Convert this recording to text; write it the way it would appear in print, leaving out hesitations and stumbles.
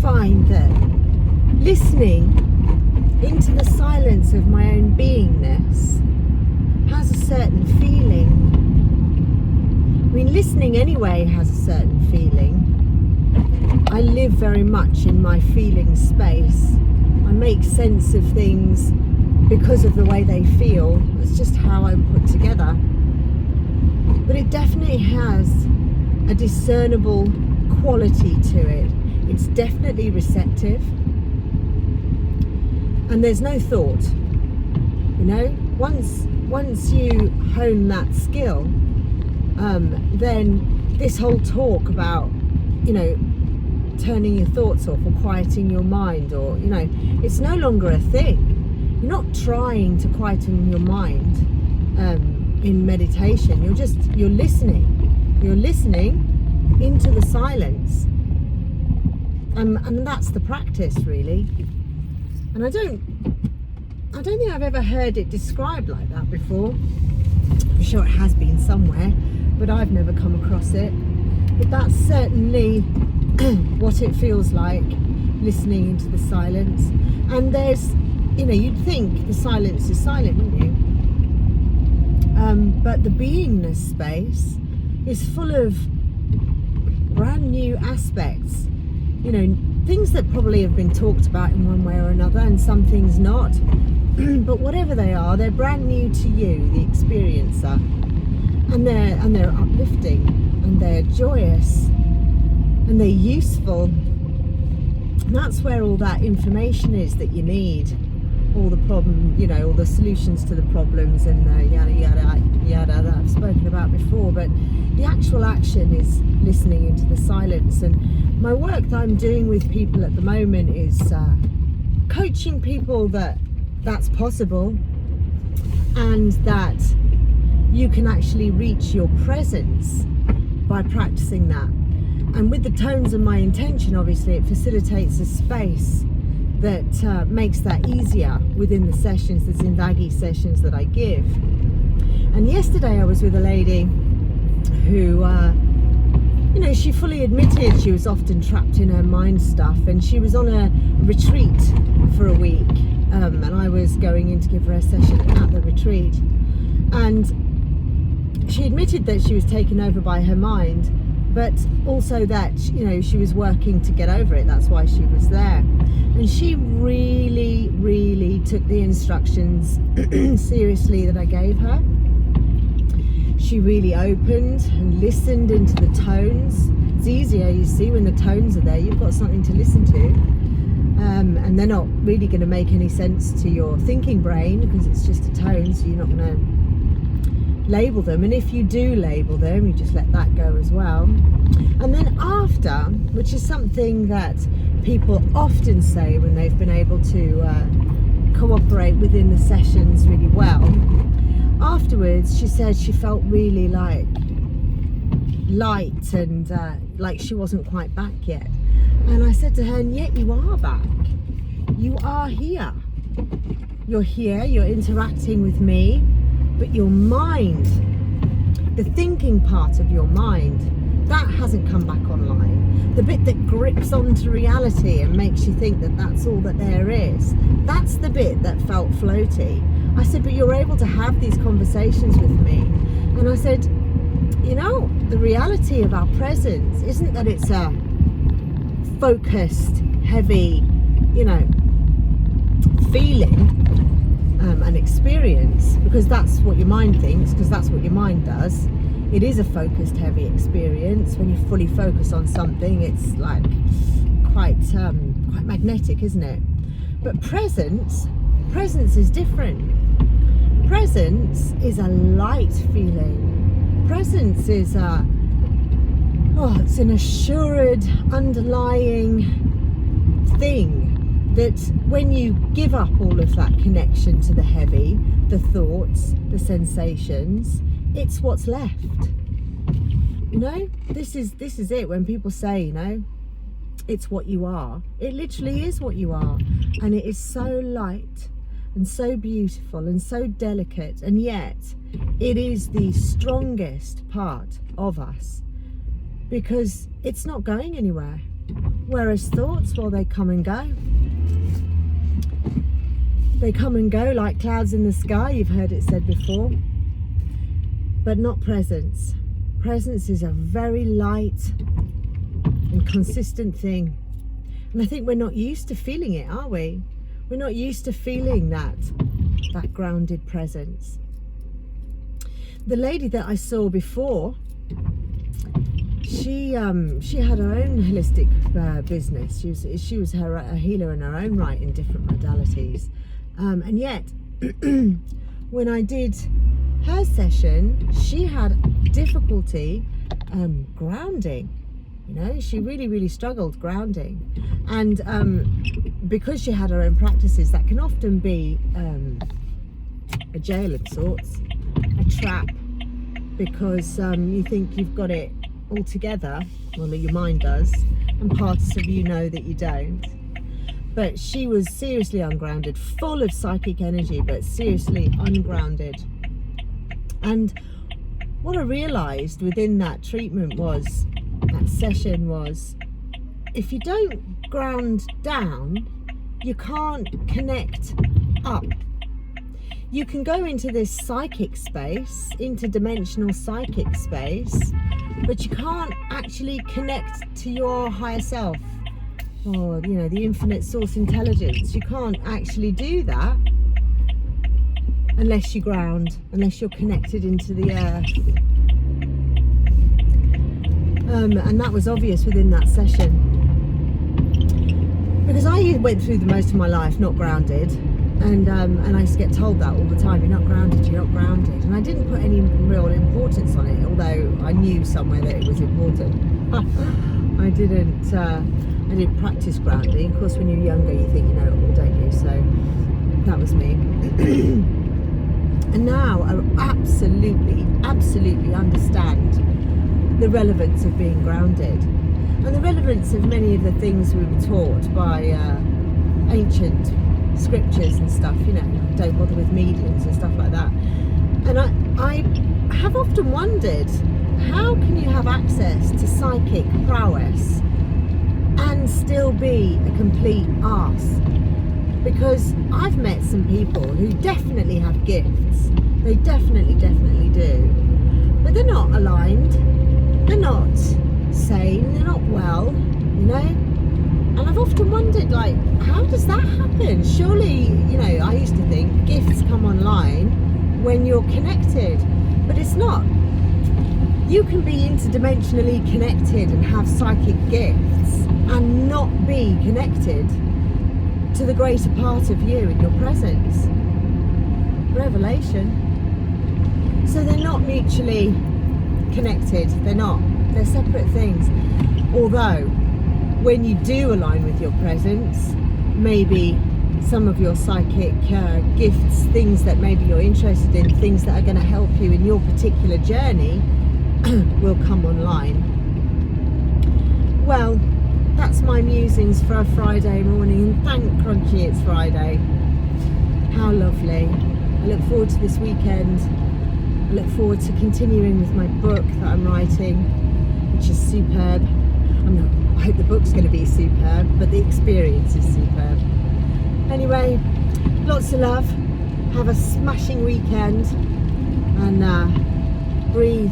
find that listening into the silence of my own beingness has a certain feeling. I mean, listening anyway has a certain feeling. I live very much in my feeling space. I make sense of things because of the way they feel. It's just how I'm put together. But it definitely has a discernible quality to it. It's definitely receptive. And there's no thought. You know, once you hone that skill, then this whole talk about, you know, turning your thoughts off or quieting your mind, or, you know, it's no longer a thing. You're not trying to quieten your mind in meditation. You're listening. You're listening into the silence. And that's the practice, really. And I don't think I've ever heard it described like that before. I'm sure it has been somewhere, but I've never come across it. But that's certainly what it feels like, listening into the silence. And there's, you know, you'd think the silence is silent, wouldn't you? But the beingness space is full of brand new aspects, you know, things that probably have been talked about in one way or another, and some things not. But whatever they are, they're brand new to you, the experiencer, and they're uplifting, and they're joyous, and they're useful. And that's where all that information is that you need. All the problem, you know, all the solutions to the problems, and yada yada yada that I've spoken about before. But the actual action is listening into the silence. And my work that I'm doing with people at the moment is coaching people that that's possible, and that you can actually reach your presence by practicing that. And with the tones and my intention, obviously, it facilitates a space that makes that easier within the sessions, the Zindagi sessions that I give. And yesterday I was with a lady who, you know, she fully admitted she was often trapped in her mind stuff, and she was on a retreat for a week, and I was going in to give her a session at the retreat, and she admitted that she was taken over by her mind, but also that, you know, she was working to get over it. That's why she was there. And she really, really took the instructions seriously that I gave her. She really opened and listened into the tones. It's easier, you see, when the tones are there, you've got something to listen to. And they're not really going to make any sense to your thinking brain, because it's just a tone, so you're not going to label them. And if you do label them, you just let that go as well. And then after, which is something that people often say when they've been able to cooperate within the sessions really well, afterwards she said she felt really like light and like she wasn't quite back yet. And I said to her, and yet you are back. You are here. You're here, you're interacting with me, but your mind, the thinking part of your mind, that hasn't come back online. The bit that grips onto reality and makes you think that that's all that there is, that's the bit that felt floaty. I said, but you're able to have these conversations with me. And I said, you know, the reality of our presence isn't that it's a focused, heavy, you know, feeling and experience, because that's what your mind thinks, because that's what your mind does. It is a focused, heavy experience. When you fully focus on something, it's like quite magnetic, isn't it? But presence is different. Presence is a light feeling. Presence is it's an assured, underlying thing that when you give up all of that connection to the heavy, the thoughts, the sensations, it's what's left. You know, this is it. When people say, you know, it's what you are, it literally is what you are. And it is so light and so beautiful and so delicate, and yet it is the strongest part of us, because it's not going anywhere. Whereas thoughts, well, they come and go. They come and go like clouds in the sky, you've heard it said before. But not presence. Presence is a very light and consistent thing. And I think we're not used to feeling it, are we? We're not used to feeling that grounded presence. The lady that I saw before, she had her own holistic business. She was a healer in her own right in different modalities. And yet, when I did her session, she had difficulty grounding. You know, she really struggled grounding. And because she had her own practices, that can often be a jail of sorts, a trap, because you think you've got it all together. Well, your mind does, and parts of you know that you don't. But she was seriously ungrounded, full of psychic energy, but seriously ungrounded. And what I realized within that treatment was, that session was, if you don't ground down, you can't connect up. You can go into this psychic space, interdimensional psychic space, but you can't actually connect to your higher self, or, you know, the infinite source intelligence. You can't actually do that unless you ground, unless you're connected into the earth. And that was obvious within that session, because I went through the most of my life not grounded, and I used to get told that all the time, you're not grounded, you're not grounded, and I didn't put any real importance on it, although I knew somewhere that it was important. I didn't practice grounding. Of course, when you're younger, you think you know it all, don't you? So that was me. And now I absolutely understand the relevance of being grounded, and the relevance of many of the things we were taught by ancient scriptures and stuff, you know, don't bother with mediums and stuff like that. And I have often wondered, how can you have access to psychic prowess and still be a complete arse? Because I've met some people who definitely have gifts. They definitely do. But they're not aligned. They're not sane. They're not well, you know? And I've often wondered, like, how does that happen? Surely, you know, I used to think gifts come online when you're connected. But it's not. You can be interdimensionally connected and have psychic gifts and not be connected to the greater part of you in your presence. Revelation. So they're not mutually connected. They're not. They're separate things. Although, when you do align with your presence, maybe some of your psychic gifts, things that maybe you're interested in, things that are going to help you in your particular journey, will come online. Well, that's my musings for a Friday morning, and thank Crunchy it's Friday. How lovely. I look forward to this weekend. I look forward to continuing with my book that I'm writing, which is superb. I hope the book's going to be superb, but the experience is superb. Anyway, lots of love. Have a smashing weekend, and breathe